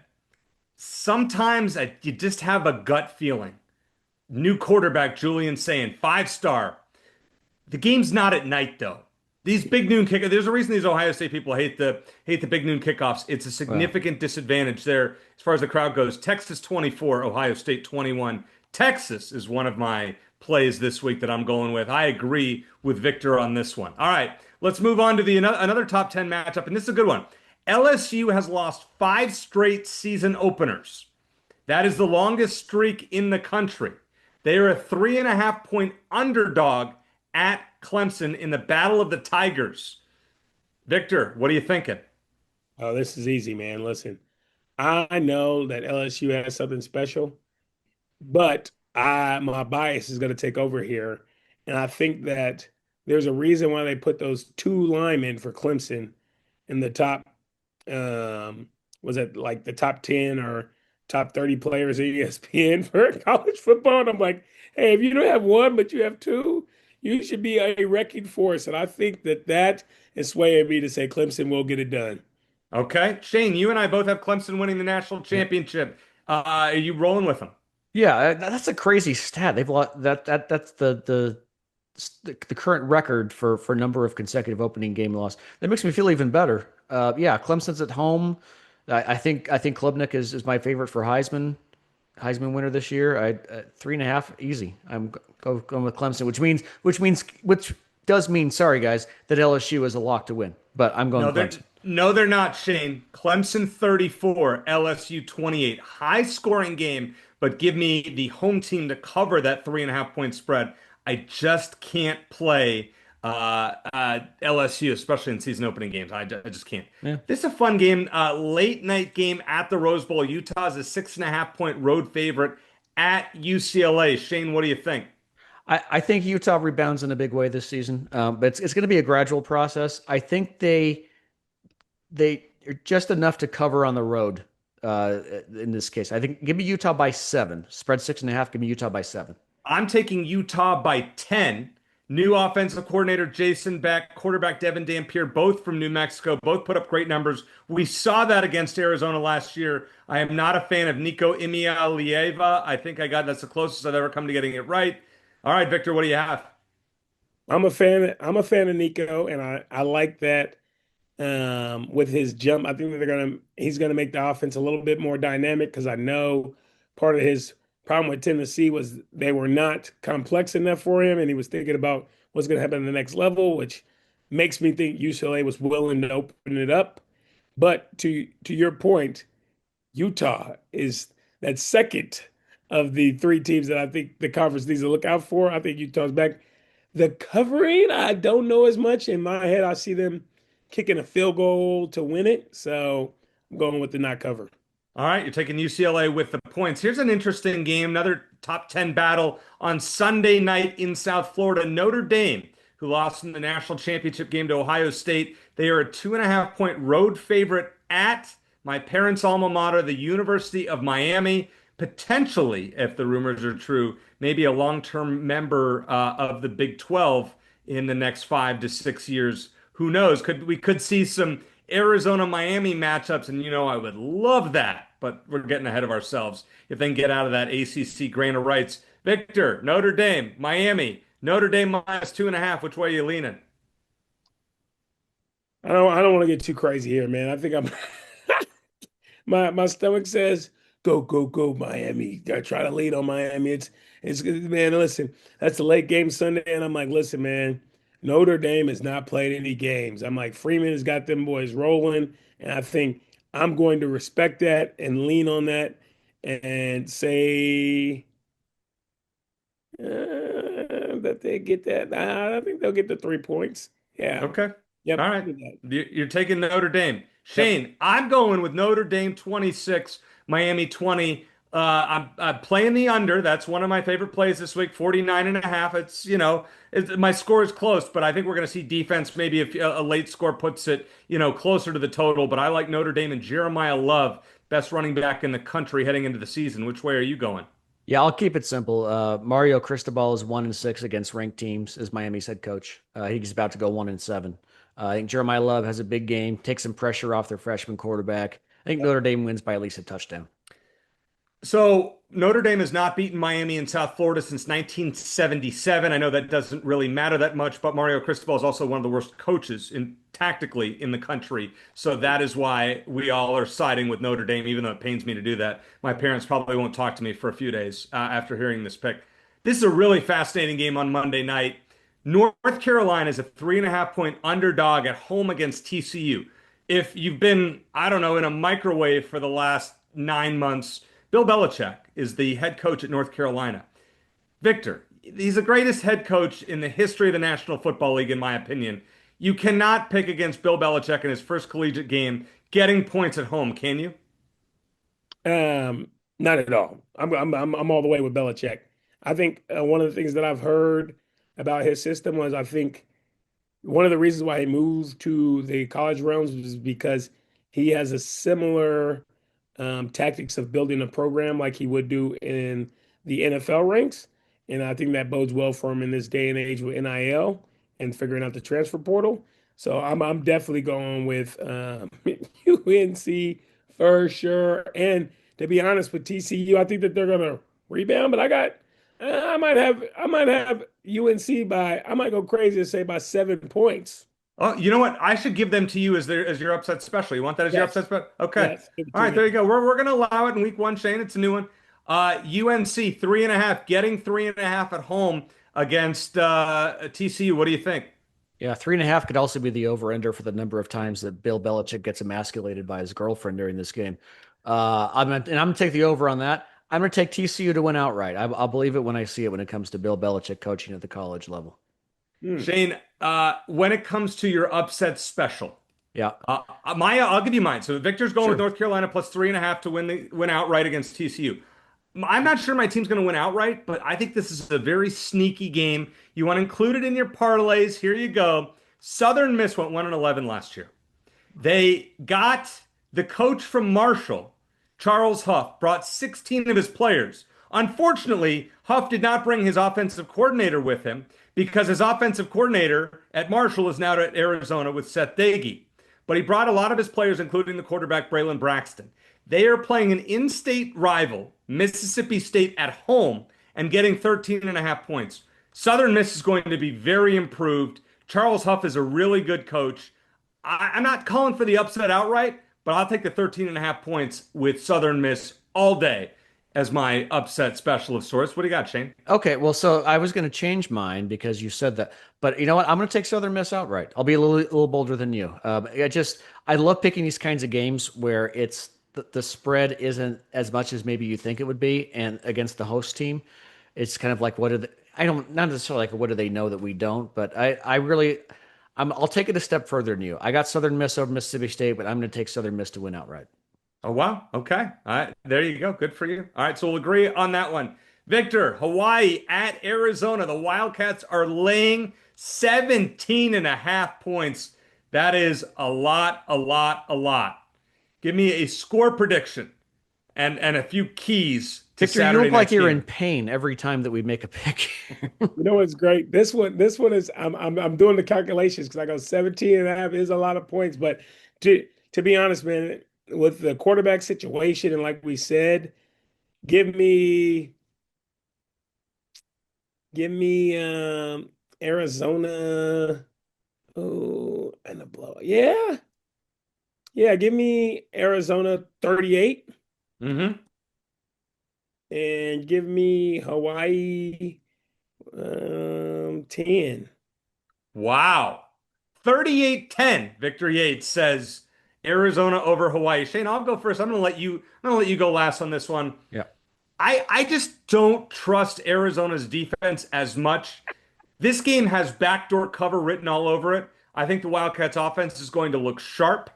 sometimes you just have a gut feeling. New quarterback Julian saying 5 star. The game's not at night though. These big noon kick. There's a reason these Ohio State people hate the big noon kickoffs. It's a Well, significant disadvantage there as far as the crowd goes. Texas 24, Ohio State 21. Texas is one of my plays this week that I'm going with. I agree with Victor on this one. All right, let's move on to the another top 10 matchup, and this is a good one. LSU has lost 5 straight season openers. That is the longest streak in the country. They are a 3.5 point underdog at Clemson in the Battle of the Tigers. Victor, what are you thinking? Oh, this is easy, man. Listen, I know that LSU has something special, but my bias is going to take over here, and I think that there's a reason why they put those two linemen for Clemson in the top. Was it like the top 10 or top 30 players at ESPN for college football? And I'm like, hey, if you don't have one, but you have two, you should be a wrecking force. And I think that is swaying me to say Clemson will get it done. Okay, Shane, you and I both have Clemson winning the national championship. Are you rolling with them? yeah, that's a crazy stat. They've lost that's the current record for number of consecutive opening game loss. That makes me feel even better. Yeah, Clemson's at home. I think Klubnik is my favorite for Heisman winner this year. 3.5 easy. Going with Clemson, which does mean, sorry guys, that LSU is a lock to win. But I'm going No, with they're Clemson. no, they're not, Shane. Clemson 34, LSU 28. High scoring game, but give me the home team to cover that 3.5 point spread. I just can't play LSU, especially in season opening games. I just can't. Yeah. This is a fun game. Late night game at the Rose Bowl. Utah's a 6.5 point road favorite at UCLA. Shane, what do you think? I think Utah rebounds in a big way this season, but it's going to be a gradual process. I think they just enough to cover on the road. In this case, I think give me Utah by 7. Spread 6.5. Give me Utah by 7. I'm taking Utah by 10. New offensive coordinator Jason Beck, quarterback Devin Dampier, both from New Mexico, both put up great numbers. We saw that against Arizona last year. I am not a fan of Nico Imialieva. I think that's the closest I've ever come to getting it right. All right, Victor, what do you have? I'm a fan of Nico, and I like that with his jump. I think that he's gonna make the offense a little bit more dynamic because I know part of his problem with Tennessee was they were not complex enough for him, and he was thinking about what's gonna happen in the next level, which makes me think UCLA was willing to open it up. But to your point, Utah is that second of the three teams that I think the conference needs to look out for. I think Utah's back. The covering, I don't know as much. In my head, I see them kicking a field goal to win it. So I'm going with the not cover. All right, you're taking UCLA with the points. Here's an interesting game, another top 10 battle on Sunday night in South Florida. Notre Dame, who lost in the national championship game to Ohio State, they are a 2.5 point road favorite at my parents' alma mater, the University of Miami. Potentially, if the rumors are true, maybe a long-term member of the Big 12 in the next 5 to 6 years. Who knows? We could see some Arizona Miami matchups, and I would love that, but we're getting ahead of ourselves. If they can get out of that ACC grant of rights. Victor, Notre Dame, Miami, Notre Dame minus 2.5. Which way are you leaning? I don't want to get too crazy here, man. I think I'm my stomach says go, go, go, Miami. I try to lead on Miami. It's man, listen, that's the late game Sunday, and I'm like, listen, man, Notre Dame has not played any games. I'm like, Freeman has got them boys rolling, and I think I'm going to respect that and lean on that and say that they get that. I think they'll get the 3 points. Yeah. Okay. Yep. All right. You're taking Notre Dame. Shane, yep. I'm going with Notre Dame 26, Miami 20. I'm playing the under. That's one of my favorite plays this week, 49.5. My score is close, but I think we're going to see defense. Maybe if a late score puts it, closer to the total. But I like Notre Dame and Jeremiah Love, best running back in the country heading into the season. Which way are you going? Yeah, I'll keep it simple. Mario Cristobal is 1-6 against ranked teams as Miami's head coach. He's about to go 1-7. I think Jeremiah Love has a big game, takes some pressure off their freshman quarterback. I think Notre Dame wins by at least a touchdown. So Notre Dame has not beaten Miami in South Florida since 1977. I know that doesn't really matter that much, but Mario Cristobal is also one of the worst coaches tactically in the country. So that is why we all are siding with Notre Dame, even though it pains me to do that. My parents probably won't talk to me for a few days after hearing this pick. This is a really fascinating game on Monday night. North Carolina is a 3.5 point underdog at home against TCU. If you've been, I don't know, in a microwave for the last 9 months, Bill Belichick is the head coach at North Carolina. Victor, he's the greatest head coach in the history of the National Football League, in my opinion. You cannot pick against Bill Belichick in his first collegiate game getting points at home, can you? Not at all. I'm all the way with Belichick. I think one of the things that I've heard about his system was I think one of the reasons why he moved to the college realms was because he has a similar tactics of building a program like he would do in the NFL ranks. And I think that bodes well for him in this day and age with NIL and figuring out the transfer portal. So I'm definitely going with UNC for sure. And to be honest with TCU, I think that they're gonna rebound, but I might have UNC I might go crazy and say by 7 points. Oh, you know what? I should give them to you as your upset special. You want that as your upset special? Okay. Yes, all right, there you go. We're going to allow it in week 1, Shane. It's a new one. UNC 3.5, getting 3.5 at home against TCU. What do you think? Yeah, 3.5 could also be the over-ender for the number of times that Bill Belichick gets emasculated by his girlfriend during this game. I'm going to take the over on that. I'm going to take TCU to win outright. I'll believe it when I see it when it comes to Bill Belichick coaching at the college level. Shane, when it comes to your upset special, yeah, I'll give you mine. So Victor's going with North Carolina plus 3.5 to win outright against TCU. I'm not sure my team's going to win outright, but I think this is a very sneaky game. You want to include it in your parlays? Here you go. Southern Miss went 1-11 last year. They got the coach from Marshall, Charles Huff, brought 16 of his players. Unfortunately, Huff did not bring his offensive coordinator with him because his offensive coordinator at Marshall is now at Arizona with Seth Dagey. But he brought a lot of his players, including the quarterback Braylon Braxton. They are playing an in-state rival, Mississippi State, at home and getting 13.5 points. Southern Miss is going to be very improved. Charles Huff is a really good coach. I'm not calling for the upset outright, but I'll take the 13.5 points with Southern Miss all day as my upset special of sorts. What do you got, Shane? Okay, well, so I was going to change mine because you said that, but you know what? I'm going to take Southern Miss outright. I'll be a little bolder than you. I love picking these kinds of games where it's the spread isn't as much as maybe you think it would be, and against the host team, it's kind of like not necessarily like what do they know that we don't, but I'll take it a step further than you. I got Southern Miss over Mississippi State, but I'm going to take Southern Miss to win outright. Oh, wow. Okay. All right. There you go. Good for you. All right. So we'll agree on that one. Victor, Hawaii at Arizona. The Wildcats are laying 17.5 points. That is a lot. Give me a score prediction and a few keys to Victor, Saturday you look like night's you're game. in pain every time that we make a pick. You know what's great? This one is I'm doing the calculations because I go 17.5 is a lot of points. But to be honest, man, with the quarterback situation and like we said, give me Arizona. Oh, and a blowout. Yeah. Give me Arizona 38. Mm-hmm. And give me Hawaii 10. Wow. 38-10. Victor Yates says Arizona over Hawaii. Shane, I'll go first. I'm gonna let you go last on this one. Yeah. I just don't trust Arizona's defense as much. This game has backdoor cover written all over it. I think the Wildcats offense is going to look sharp.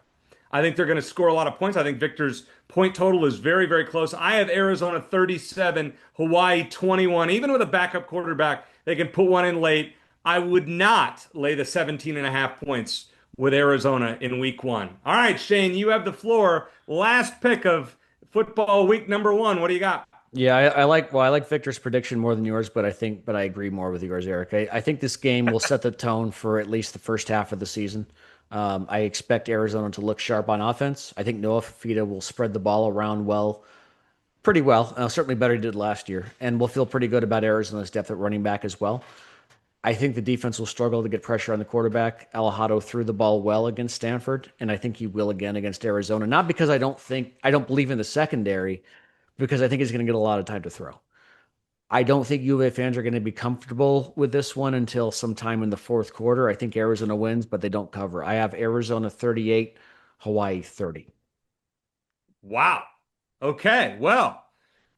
I think they're going to score a lot of points. I think Victor's point total is very, very close. I have Arizona 37, Hawaii 21. Even with a backup quarterback, they can put one in late. I would not lay the 17.5 points with Arizona in week one. All right, Shane, you have the floor. Last pick of football week number 1. What do you got? Yeah, I like Victor's prediction more than yours, but I agree more with yours, Eric. I think this game will set the tone for at least the first half of the season. I expect Arizona to look sharp on offense. I think Noah Fifita will spread the ball around pretty well. Certainly better than he did last year, and we'll feel pretty good about Arizona's depth at running back as well. I think the defense will struggle to get pressure on the quarterback. Alejado threw the ball well against Stanford, and I think he will again against Arizona. Not because I don't believe in the secondary, because I think he's going to get a lot of time to throw. I don't think U of A fans are going to be comfortable with this one until sometime in the fourth quarter. I think Arizona wins, but they don't cover. I have Arizona 38, Hawaii 30. Wow. Okay. Well,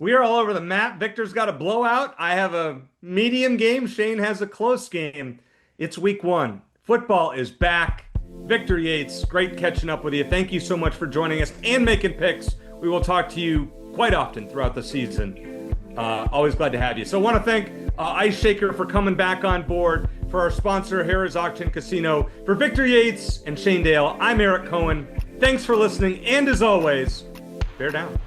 we are all over the map. Victor's got a blowout. I have a medium game. Shane has a close game. It's week 1. Football is back. Victor Yates, great catching up with you. Thank you so much for joining us and making picks. We will talk to you quite often throughout the season. Always glad to have you. So I want to thank Ice Shaker for coming back on board, for our sponsor, Harrah's Auction Casino. For Victor Yates and Shane Dale, I'm Eric Cohen. Thanks for listening, and as always, bear down.